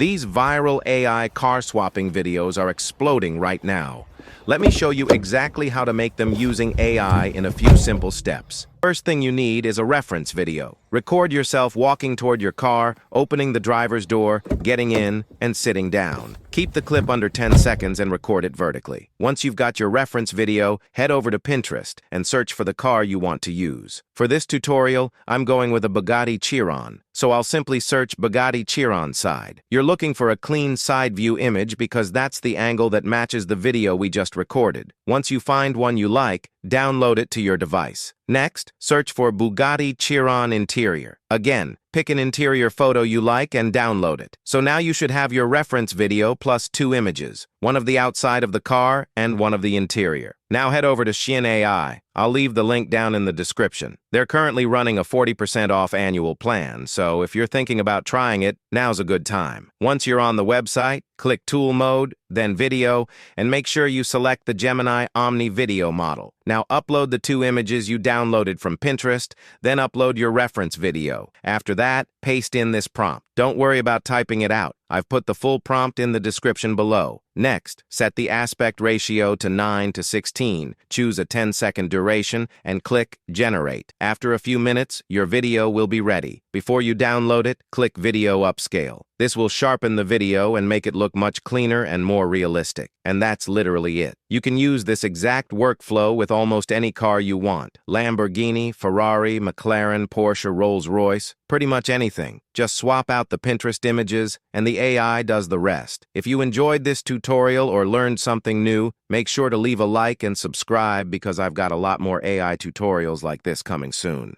These viral AI car swapping videos are exploding right now. Let me show you exactly how to make them using AI in a few simple steps. First thing you need is a reference video. Record yourself walking toward your car, opening the driver's door, getting in, and sitting down. Keep the clip under 10 seconds and record it vertically. Once you've got your reference video, head over to Pinterest and search for the car you want to use. For this tutorial, I'm going with a Bugatti Chiron, so I'll simply search Bugatti Chiron side. You're looking for a clean side view image because that's the angle that matches the video we just recorded. Once you find one you like, download it to your device. Next, search for Bugatti Chiron interior. Again, pick an interior photo you like and download it. So now you should have your reference video plus 2 images, one of the outside of the car and one of the interior. Now head over to Sjinn AI. I'll leave the link down in the description. They're currently running a 40% off annual plan, so if you're thinking about trying it, now's a good time. Once you're on the website, click Tool Mode, then Video, and make sure you select the Gemini Omni video model. Now upload the 2 images you downloaded from Pinterest, then upload your reference video. After that, paste in this prompt. Don't worry about typing it out. I've put the full prompt in the description below. Next, set the aspect ratio to 9:16, choose a 10-second duration, and click Generate. After a few minutes, your video will be ready. Before you download it, click Video Upscale. This will sharpen the video and make it look much cleaner and more realistic. And that's literally it. You can use this exact workflow with almost any car you want. Lamborghini, Ferrari, McLaren, Porsche, Rolls-Royce, pretty much anything. Just swap out the Pinterest images and the AI does the rest. If you enjoyed this tutorial or learned something new, make sure to leave a like and subscribe because I've got a lot more AI tutorials like this coming soon.